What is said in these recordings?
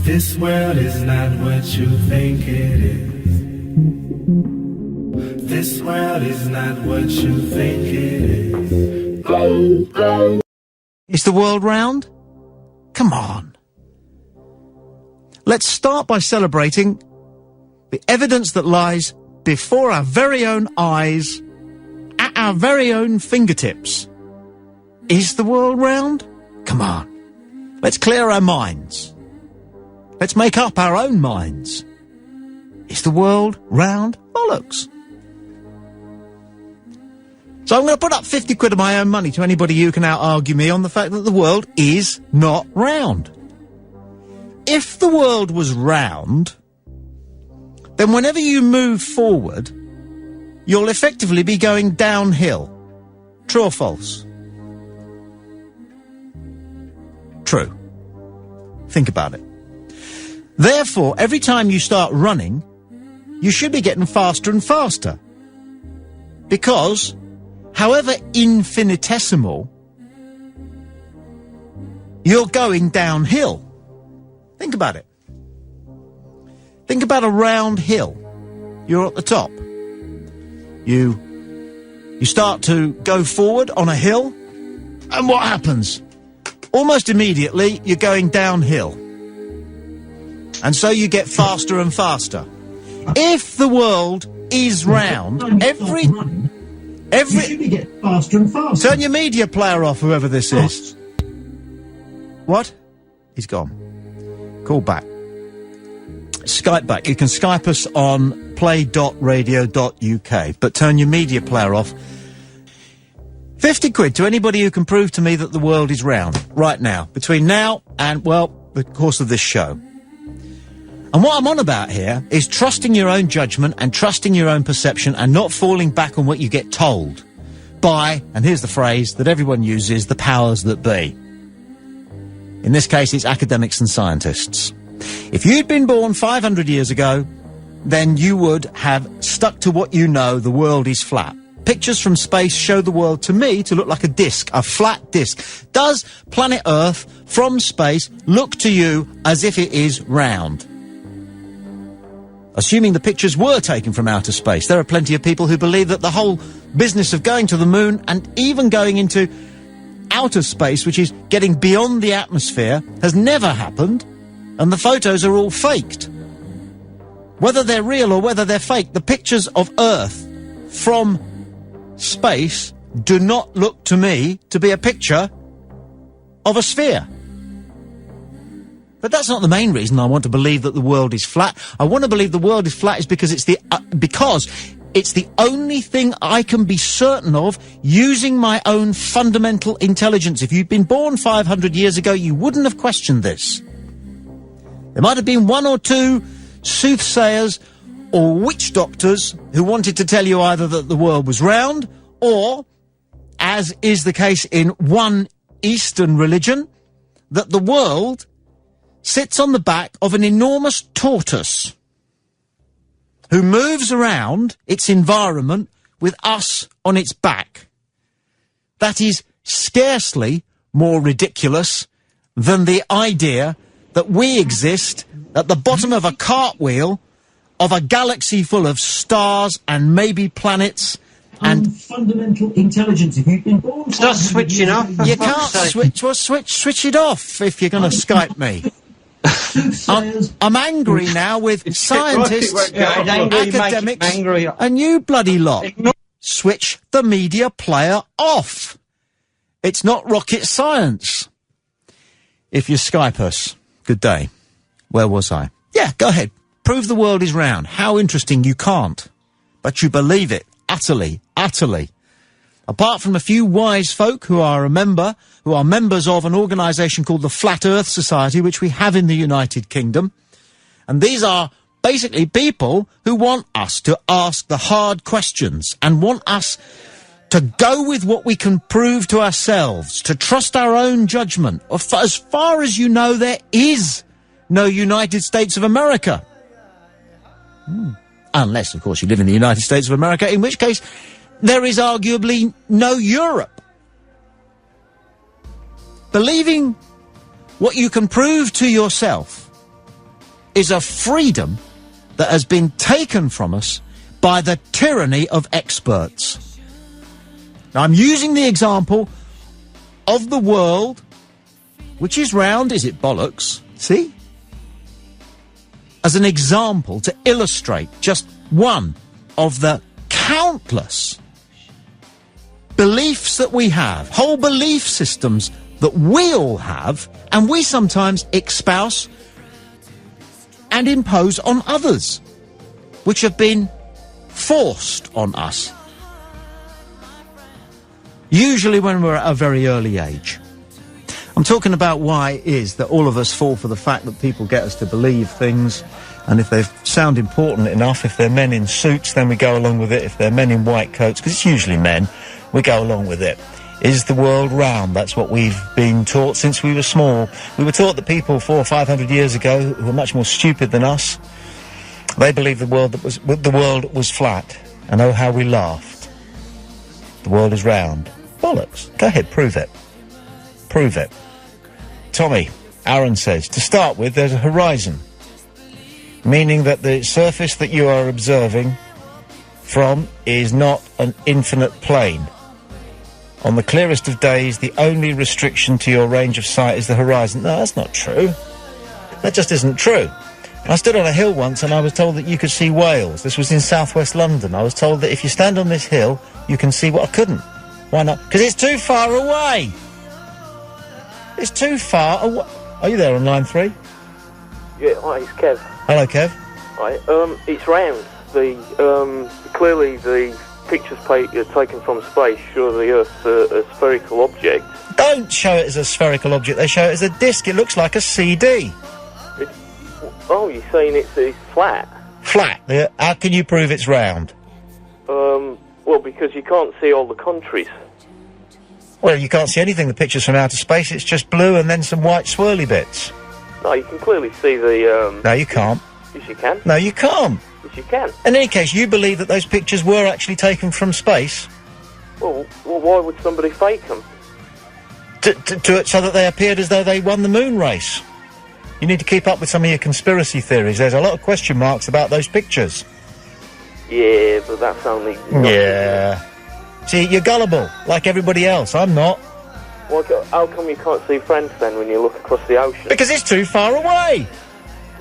This world is not what you think it is. This world is not what you think it is. Is the world round? Come on. Let's start by celebrating the evidence that lies before our very own eyes, at our very own fingertips. Is the world round? Come on. Let's clear our minds. Let's make up our own minds. Is the world round? Bollocks. So I'm going to put up 50 quid of my own money to anybody who can out-argue me on the fact that the world is not round. If the world was round, then whenever you move forward, you'll effectively be going downhill. True or false? True. Think about it. Therefore, every time you start running, you should be getting faster and faster. Because, however infinitesimal, you're going downhill. Think about it. Think about a round hill. You're at the top. You start to go forward on a hill, and what happens? Almost immediately, you're going downhill. And so you get faster and faster. If the world is round, every... You should get faster and faster. Turn your media player off, whoever this is. What? He's gone. Call back. Skype back. You can Skype us on play.radio.uk, but turn your media player off. 50 quid to anybody who can prove to me that the world is round, right now, between now and, well, the course of this show. And what I'm on about here is trusting your own judgment and trusting your own perception and not falling back on what you get told by, and here's the phrase that everyone uses, the powers that be. In this case, it's academics and scientists. If you'd been born 500 years ago, then you would have stuck to what you know, the world is flat. Pictures from space show the world to me to look like a disc, a flat disc. Does planet Earth from space look to you as if it is round? Assuming the pictures were taken from outer space, there are plenty of people who believe that the whole business of going to the moon and even going into outer space, which is getting beyond the atmosphere, has never happened, and the photos are all faked. Whether they're real or whether they're fake, the pictures of Earth from space do not look to me to be a picture of a sphere. But that's not the main reason I want to believe that the world is flat. I want to believe the world is flat is because it's the only thing I can be certain of using my own fundamental intelligence. If you'd been born 500 years ago, you wouldn't have questioned this. There might have been one or two soothsayers or witch doctors who wanted to tell you either that the world was round or, as is the case in one Eastern religion, that the world sits on the back of an enormous tortoise who moves around its environment with us on its back. That is scarcely more ridiculous than the idea that we exist at the bottom of a cartwheel of a galaxy full of stars and maybe planets and fundamental intelligence. If you've been born, start switching off. You can't switch. Well, switch it off if you're going to Skype me. I'm angry now with scientists, academics, and you bloody lot. Switch the media player off. It's not rocket science. If you Skype us, good day. Where was I? Yeah, go ahead. Prove the world is round. How interesting. You can't. But you believe it. Utterly, utterly. Apart from a few wise folk who are members of an organisation called the Flat Earth Society, which we have in the United Kingdom. And these are basically people who want us to ask the hard questions and want us to go with what we can prove to ourselves, to trust our own judgment. As far as you know, there is no United States of America. Unless, of course, you live in the United States of America, in which case there is arguably no Europe. Believing what you can prove to yourself is a freedom that has been taken from us by the tyranny of experts. Now, I'm using the example of the world, which is round, is it bollocks? See? As an example to illustrate just one of the countless beliefs that we have, whole belief systems that we all have, and we sometimes espouse and impose on others, which have been forced on us. Usually when we're at a very early age. I'm talking about why it is that all of us fall for the fact that people get us to believe things, and if they sound important enough, if they're men in suits, then we go along with it. If they're men in white coats, because it's usually men, we go along with it. Is the world round? That's what we've been taught since we were small. We were taught that people 400 or 500 years ago who were much more stupid than us, they believed the world was flat, and oh how we laughed. The world is round. Bollocks. Go ahead, prove it. Prove it. Tommy, Aaron says, to start with, there's a horizon, meaning that the surface that you are observing from is not an infinite plane. On the clearest of days, the only restriction to your range of sight is the horizon. No, that's not true. That just isn't true. I stood on a hill once and I was told that you could see Wales. This was in southwest London. I was told that if you stand on this hill, you can see what I couldn't. Why not? Because it's too far away. It's too far away. Are you there on line 3? Yeah, hi, it's Kev. Hello, Kev. Hi, it's round. Clearly the pictures taken from space show the Earth a spherical object. Don't show it as a spherical object. They show it as a disc. It looks like a CD. Oh, you're saying it's flat? Flat. How can you prove it's round? Well, because you can't see all the countries. Well, you can't see anything. The picture's from outer space. It's just blue and then some white swirly bits. No, you can clearly see the... No, you can't. Yes, you can. No, you can't. Yes, you can. In any case, you believe that those pictures were actually taken from space? Well why would somebody fake them? So that they appeared as though they won the moon race. You need to keep up with some of your conspiracy theories. There's a lot of question marks about those pictures. Yeah, but that's only... Yeah. See, you're gullible, like everybody else. I'm not. Well, how come you can't see France then when you look across the ocean? Because it's too far away.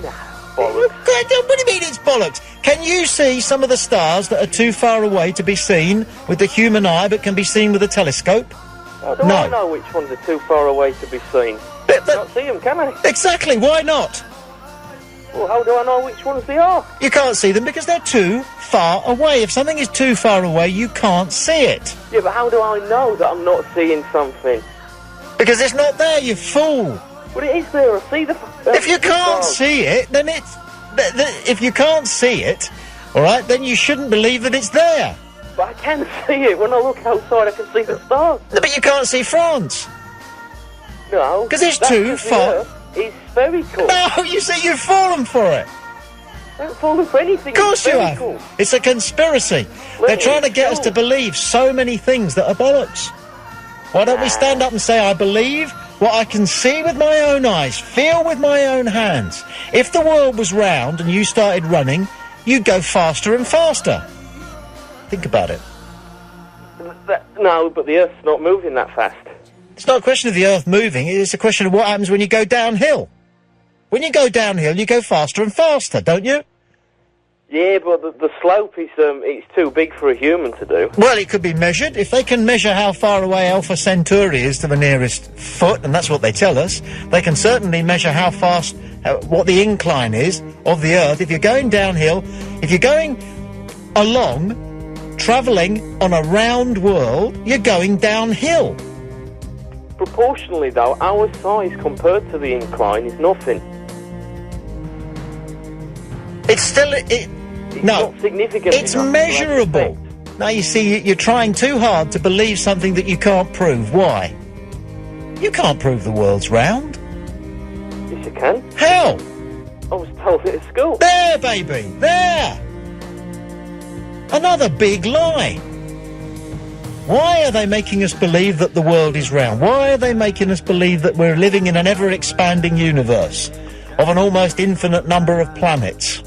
Nah, bollocks. What do you mean it's bollocks? Can you see some of the stars that are too far away to be seen with the human eye but can be seen with a telescope? How do I know which ones are too far away to be seen? I can't see them, can I? Exactly, why not? Well, how do I know which ones they are? You can't see them because they're too far away. If something is too far away, you can't see it. Yeah, but how do I know that I'm not seeing something? Because it's not there, you fool. But it is there, I see the... If you can't see it, then it's... If you can't see it, all right, then you shouldn't believe that it's there. But I can see it. When I look outside, I can see the stars. But you can't see France. No. Because it's too far. It's spherical. No, you see, you've fallen for it. I haven't fallen for anything. Of course you have. It's a conspiracy. They're trying to get us to believe so many things that are bollocks. Why don't we stand up and say, I believe what I can see with my own eyes, feel with my own hands. If the world was round and you started running, you'd go faster and faster. Think about it. No, but the Earth's not moving that fast. It's not a question of the Earth moving, it's a question of what happens when you go downhill. When you go downhill, you go faster and faster, don't you? Yeah, but the slope is it's too big for a human to do. Well, it could be measured. If they can measure how far away Alpha Centauri is to the nearest foot, and that's what they tell us, they can certainly measure how fast, what the incline is of the Earth. If you're going downhill, if you're going along, travelling on a round world, you're going downhill. Proportionally, though, our size compared to the incline is nothing. It's still... not significant. It's measurable. Now, you see, you're trying too hard to believe something that you can't prove. Why? You can't prove the world's round. Yes, you can. How? I was told it at school. There, baby! There! Another big lie. Why are they making us believe that the world is round? Why are they making us believe that we're living in an ever-expanding universe? of an almost infinite number of planets,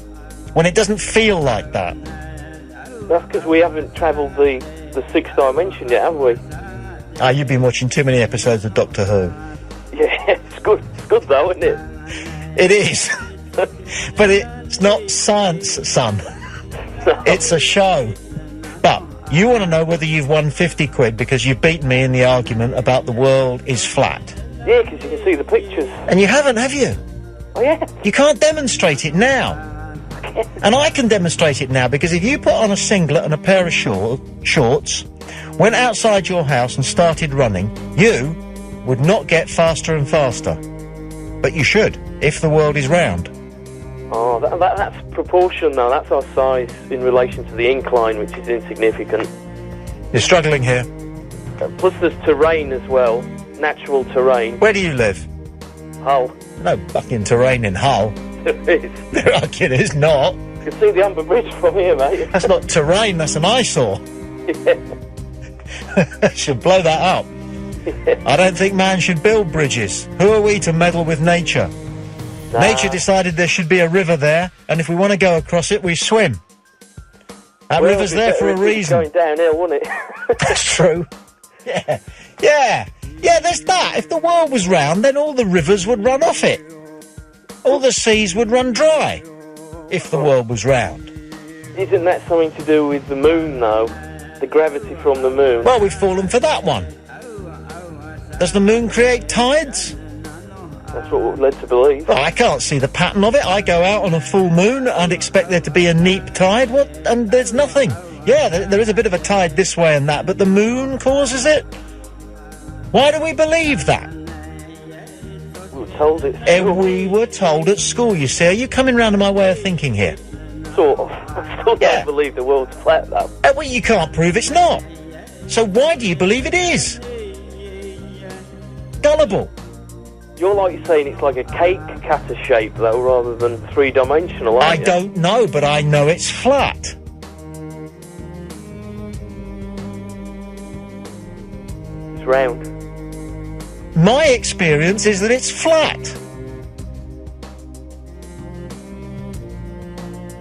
when it doesn't feel like that? That's because we haven't travelled the sixth dimension yet, have we? Ah, you've been watching too many episodes of Doctor Who. Yeah, it's good though, isn't it? It is. But it's not science, son. It's a show. But you want to know whether you've won 50 quid because you've beaten me in the argument about the world is flat. Yeah, because you can see the pictures. And you haven't, have you? Oh, yeah. You can't demonstrate it now. And I can demonstrate it now, because if you put on a singlet and a pair of shorts, went outside your house and started running, you would not get faster and faster. But you should, if the world is round. Oh, that's proportion, though. That's our size in relation to the incline, which is insignificant. You're struggling here. Plus there's terrain as well, natural terrain. Where do you live? Hull. No fucking terrain in Hull. There is. It is not. You can see the Amber Bridge from here, mate. That's not terrain, that's an eyesore. Yeah. Should blow that up. Yeah. I don't think man should build bridges. Who are we to meddle with nature? Nah. Nature decided there should be a river there, and if we want to go across it, we swim. That river's there for a reason. Going downhill, wouldn't it? That's true. Yeah, there's that. If the world was round, then all the rivers would run off it. All the seas would run dry, if the world was round. Isn't that something to do with the moon, though? The gravity from the moon? Well, we've fallen for that one. Does the moon create tides? That's what we're led to believe. Well, I can't see the pattern of it. I go out on a full moon and expect there to be a neap tide. What? And there's nothing. Yeah, there is a bit of a tide this way and that, but the moon causes it? Why do we believe that? We were told at school. We were told at school, you see. Are you coming round to my way of thinking here? Sort of. I still don't believe the world's flat, though. Well, you can't prove it's not. So why do you believe it is? Gullible. You're like saying it's like a cake cutter shape, though, rather than three-dimensional, aren't I you? don't know, but I know it's flat. It's round. My experience is that it's flat.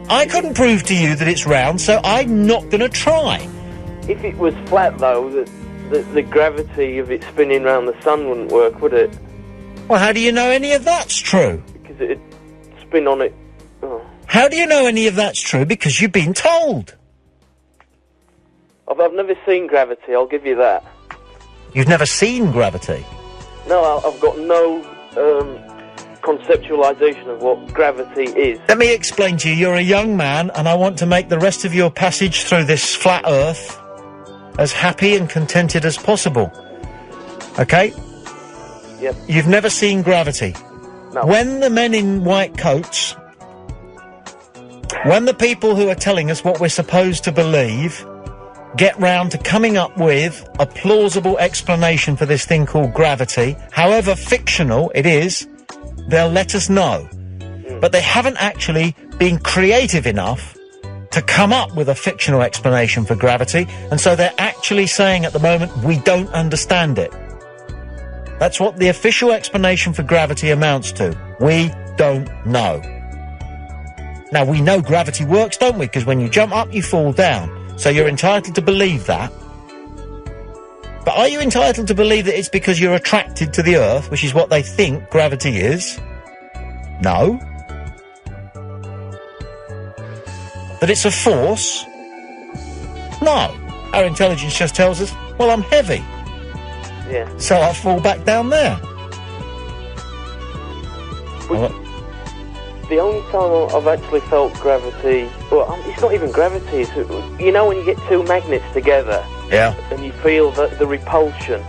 I couldn't prove to you that it's round, so I'm not going to try. If it was flat, though, the gravity of it spinning around the sun wouldn't work, would it? Well, how do you know any of that's true? Because it'd spin on it. Oh. How do you know any of that's true? Because you've been told. I've never seen gravity, I'll give you that. You've never seen gravity? No, I've got no conceptualisation of what gravity is. Let me explain to you. You're a young man, and I want to make the rest of your passage through this flat earth as happy and contented as possible. Okay? Yep. You've never seen gravity. No. When the men in white coats, when the people who are telling us what we're supposed to believe get round to coming up with a plausible explanation for this thing called gravity, however fictional it is, they'll let us know. But they haven't actually been creative enough to come up with a fictional explanation for gravity, and so they're actually saying at the moment, we don't understand it. That's what the official explanation for gravity amounts to. We don't know. Now, we know gravity works, don't we? Because when you jump up, you fall down. So you're entitled to believe that. But are you entitled to believe that it's because you're attracted to the Earth, which is what they think gravity is? No. That it's a force? No. Our intelligence just tells us, well, I'm heavy. Yeah. So I fall back down there. The only time I've actually felt gravity, well, it's not even gravity, it's, you know when you get two magnets together, Yeah. and you feel the repulsion,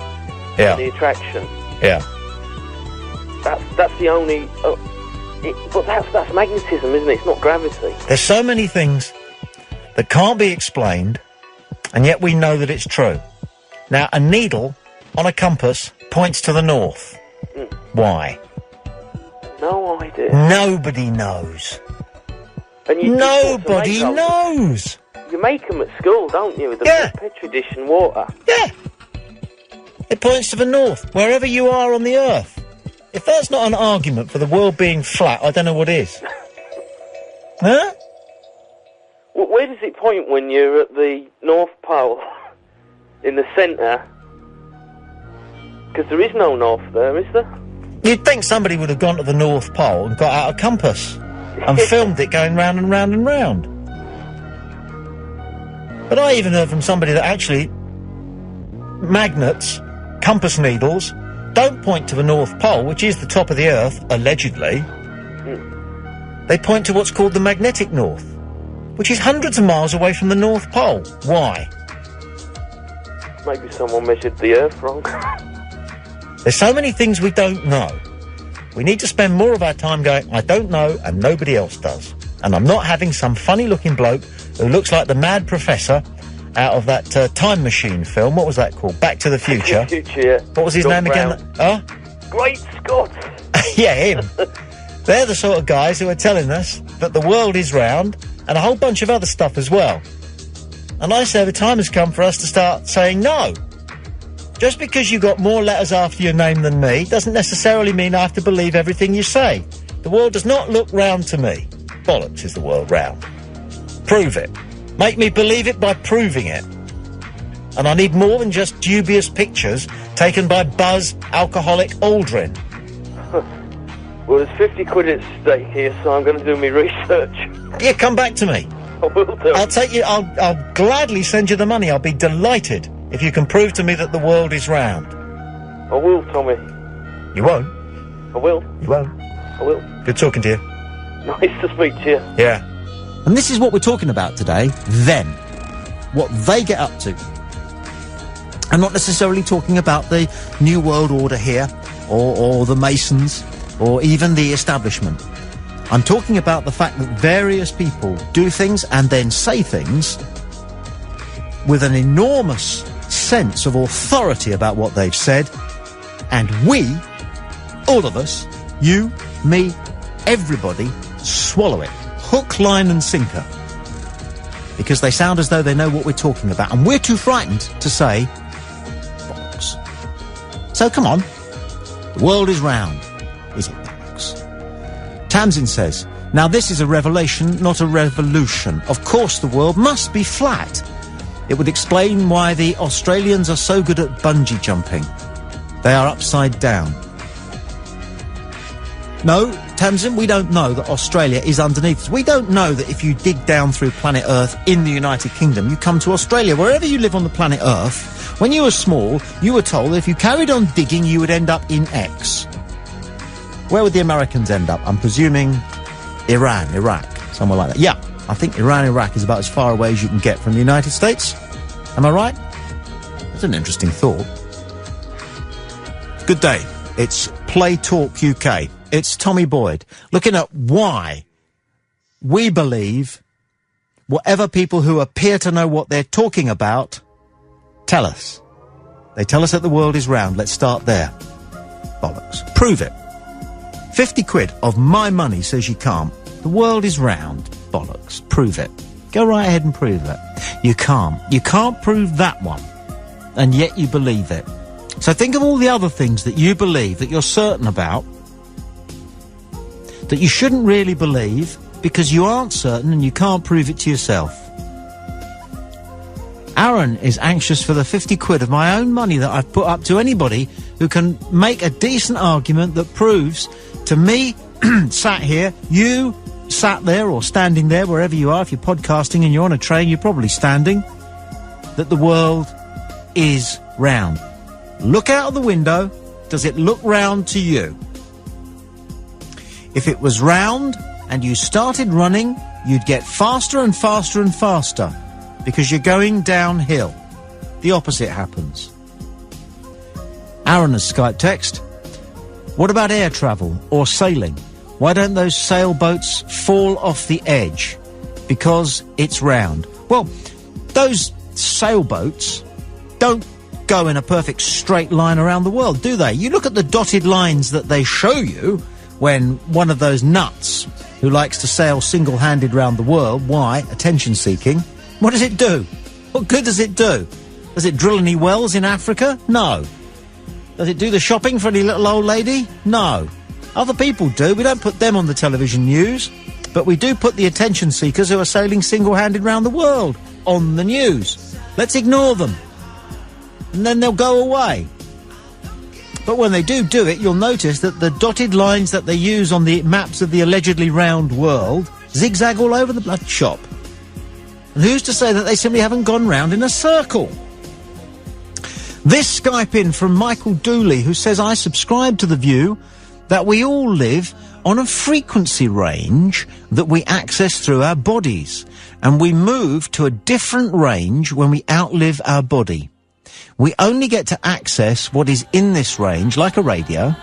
Yeah. and the attraction. Yeah. That's the only, but that's magnetism, isn't it? It's not gravity. There's so many things that can't be explained, and yet we know that it's true. Now, a needle on a compass points to the north. Why? No idea. Nobody knows. And Nobody knows. You make them at school, don't you? With the Petri dish and water. Yeah. It points to the north, wherever you are on the earth. If that's not an argument for the world being flat, I don't know what is. Huh? Well, where does it point when you're at the North Pole, in the centre? Because there is no north there, is there? You'd think somebody would have gone to the North Pole and got out a compass and filmed it going round and round and round. But I even heard from somebody that actually magnets, compass needles, don't point to the North Pole, which is the top of the Earth, allegedly. They point to what's called the magnetic north, which is hundreds of miles away from the North Pole. Why? Maybe someone measured the Earth wrong. There's so many things we don't know. We need to spend more of our time going, I don't know, and nobody else does. And I'm not having some funny-looking bloke who looks like the mad professor out of that Time Machine film. What was that called? Back to the Future. Back to the Future, yeah. What was his name again? Huh? Great Scott! Yeah, him. They're the sort of guys who are telling us that the world is round, and a whole bunch of other stuff as well. And I say the time has come for us to start saying no. Just because you got more letters after your name than me doesn't necessarily mean I have to believe everything you say. The world does not look round to me. Bollocks is the world round. Prove it. Make me believe it by proving it. And I need more than just dubious pictures taken by Buzz Alcoholic Aldrin. Well, there's 50 quid at stake here, so I'm going to do my research. Yeah, come back to me. I will do. I'll take you. I'll gladly send you the money. I'll be delighted if you can prove to me that the world is round. I will, Tommy. You won't. I will. You won't. I will. Good talking to you. Nice to speak to you. Yeah. And this is what we're talking about today. Them. What they get up to. I'm not necessarily talking about the New World Order here, or the Masons, or even the establishment. I'm talking about the fact that various people do things and then say things with an enormous sense of authority about what they've said, and we, all of us, you, me, everybody, swallow it, hook, line and sinker, because they sound as though they know what we're talking about, and we're too frightened to say bollocks. So come on, the world is round. Is it bollocks? Tamsin says, now this is a revelation, not a revolution. Of course the world must be flat. It would explain why the Australians are so good at bungee jumping. They are upside down. No, Tamsin, we don't know that Australia is underneath us. We don't know that if you dig down through planet Earth in the United Kingdom, you come to Australia. Wherever you live on the planet Earth, when you were small, you were told that if you carried on digging, you would end up in X. Where would the Americans end up? I'm presuming Iran, Iraq, somewhere like that. Yeah, I think Iran, Iraq is about as far away as you can get from the United States. Am I right? That's an interesting thought. Good day. It's Play Talk UK. It's Tommy Boyd, looking at why we believe whatever people who appear to know what they're talking about tell us. They tell us that the world is round. Let's start there. Bollocks. Prove it. 50 quid of my money says you can't. The world is round. Bollocks. Prove it. Go right ahead and prove it. You can't. You can't prove that one. And yet you believe it. So think of all the other things that you believe, that you're certain about, that you shouldn't really believe because you aren't certain and you can't prove it to yourself. Aaron is anxious for the 50 quid of my own money that I've put up to anybody who can make a decent argument that proves to me, sat here, you sat there or standing there, wherever you are. If you're podcasting and you're on a train, you're probably standing, that the world is round. Look out of the window. Does it look round to you? If it was round and you started running, you'd get faster and faster and faster because you're going downhill. The opposite happens. Aaron has Skype text. What about air travel or sailing? Why don't those sailboats fall off the edge? Because it's round. Well, those sailboats don't go in a perfect straight line around the world, do they? You look at the dotted lines that they show you when one of those nuts who likes to sail single-handed round the world, why? Attention-seeking. What does it do? What good does it do? Does it drill any wells in Africa? No. Does it do the shopping for any little old lady? No. Other people do. We don't put them on the television news. But we do put the attention seekers who are sailing single-handed round the world on the news. Let's ignore them. And then they'll go away. But when they do it, you'll notice that the dotted lines that they use on the maps of the allegedly round world zigzag all over the blood shop. And who's to say that they simply haven't gone round in a circle? This Skype in from Michael Dooley, who says, I subscribe to the view that we all live on a frequency range that we access through our bodies, and we move to a different range when we outlive our body. We only get to access what is in this range, like a radio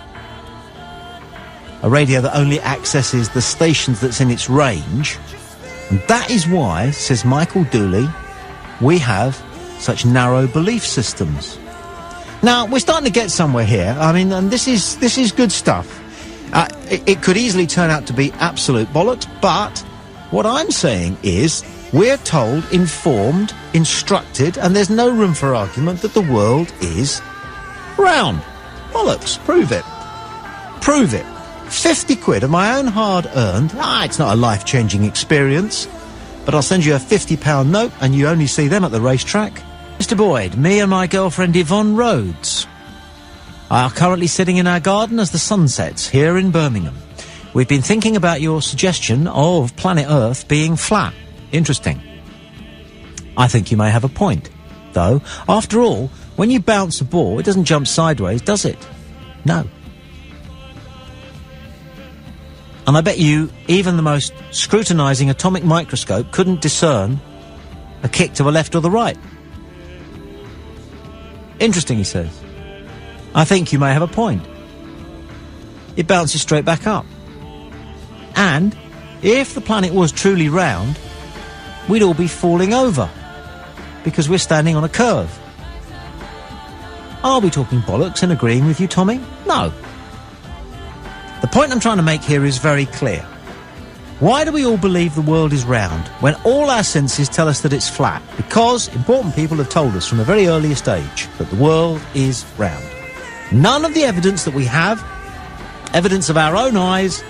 that only accesses the stations that's in its range. And that is why, says Michael Dooley, we have such narrow belief systems. Now, we're starting to get somewhere here. I mean, and this is good stuff. It could easily turn out to be absolute bollocks, but what I'm saying is we're told, informed, instructed, and there's no room for argument that the world is round. Bollocks. Prove it. Prove it. 50 quid of my own hard-earned. It's not a life-changing experience, but I'll send you a £50 note and you only see them at the racetrack. Mr. Boyd, me and my girlfriend Yvonne Rhodes are currently sitting in our garden as the sun sets here in Birmingham. We've been thinking about your suggestion of planet Earth being flat. Interesting. I think you may have a point, though. After all, when you bounce a ball, it doesn't jump sideways, does it? No. And I bet you even the most scrutinising atomic microscope couldn't discern a kick to the left or the right. Interesting, he says. I think you may have a point. It bounces straight back up. And if the planet was truly round, we'd all be falling over because we're standing on a curve. Are we talking bollocks and agreeing with you, Tommy? No. The point I'm trying to make here is very clear. Why do we all believe the world is round when all our senses tell us that it's flat? Because important people have told us from a very earliest age that the world is round. None of the evidence that we have, evidence of our own eyes,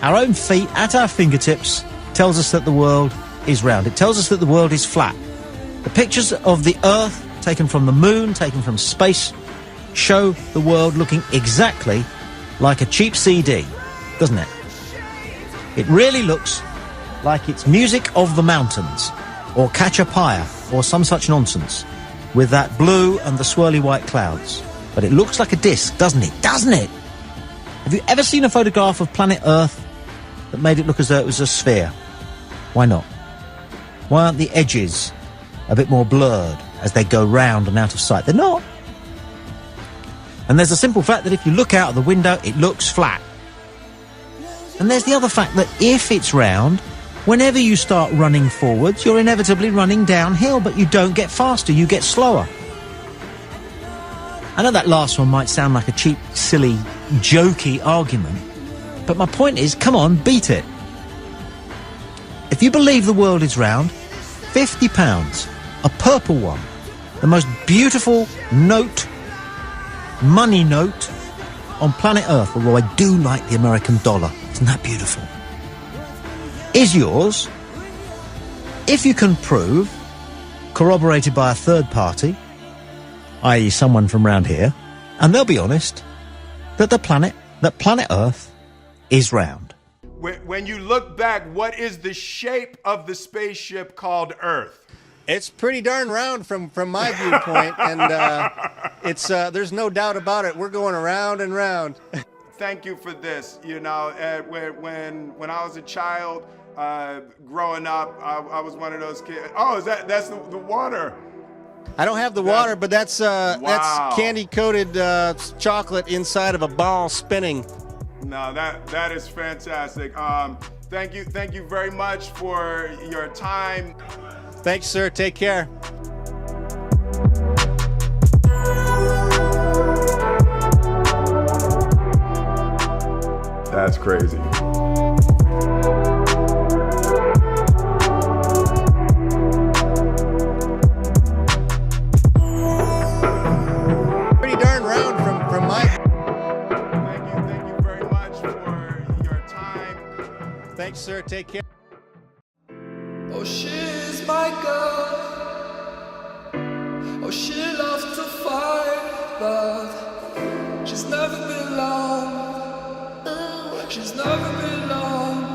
our own feet, at our fingertips, tells us that the world is round. It tells us that the world is flat. The pictures of the Earth, taken from the moon, taken from space, show the world looking exactly like a cheap CD, doesn't it? It really looks like it's Music of the Mountains, or Catch a Pyre, or some such nonsense, with that blue and the swirly white clouds. But it looks like a disc, doesn't it? Doesn't it? Have you ever seen a photograph of planet Earth that made it look as though it was a sphere? Why not? Why aren't the edges a bit more blurred as they go round and out of sight? They're not. And there's the simple fact that if you look out of the window, it looks flat. And there's the other fact that if it's round, whenever you start running forwards, you're inevitably running downhill, but you don't get faster, you get slower. I know that last one might sound like a cheap, silly, jokey argument, but my point is, come on, beat it. If you believe the world is round, £50, a purple one, the most beautiful note, money note on planet Earth, although I do like the American dollar. Isn't that beautiful? Is yours, if you can prove, corroborated by a third party, i.e. someone from round here, and they'll be honest, that planet Earth is round. When you look back, what is the shape of the spaceship called Earth? It's pretty darn round from my viewpoint, and it's there's no doubt about it. We're going around and round. Thank you for this. You know, when I was a child, growing up, I was one of those kids. Oh, that's the water. I don't have the water, but that's candy-coated chocolate inside of a ball spinning. No, that is fantastic. Thank you very much for your time. Thanks, sir. Take care. That's crazy. Pretty darn round Thanks, sir. Take care. Oh, she's my girl. Oh, she loves to fight, but she's never been long. She's never been long.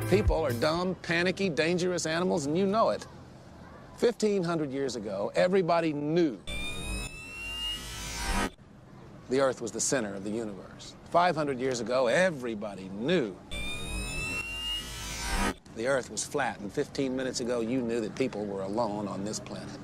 People are dumb, panicky, dangerous animals, and you know it. 1,500 years ago, everybody knew the Earth was the center of the universe. 500 years ago, everybody knew the Earth was flat, and 15 minutes ago, you knew that people were alone on this planet.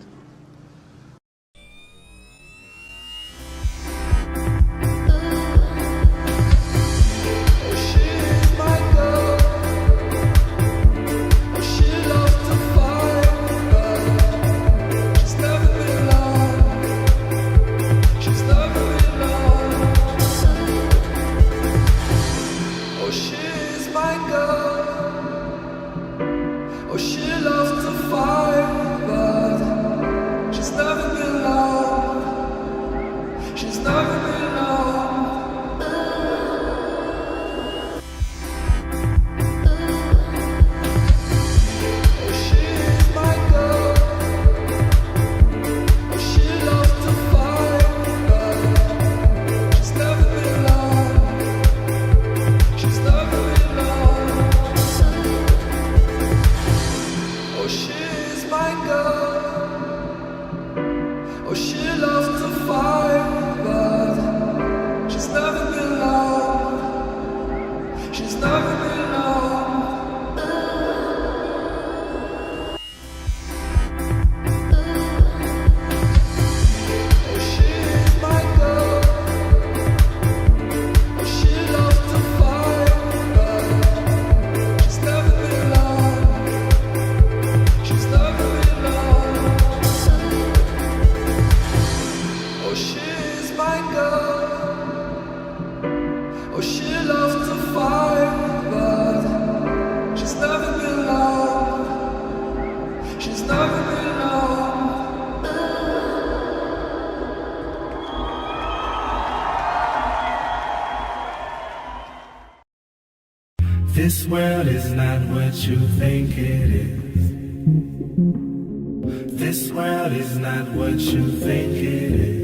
This world is not what you think it is. This world is not what you think it is.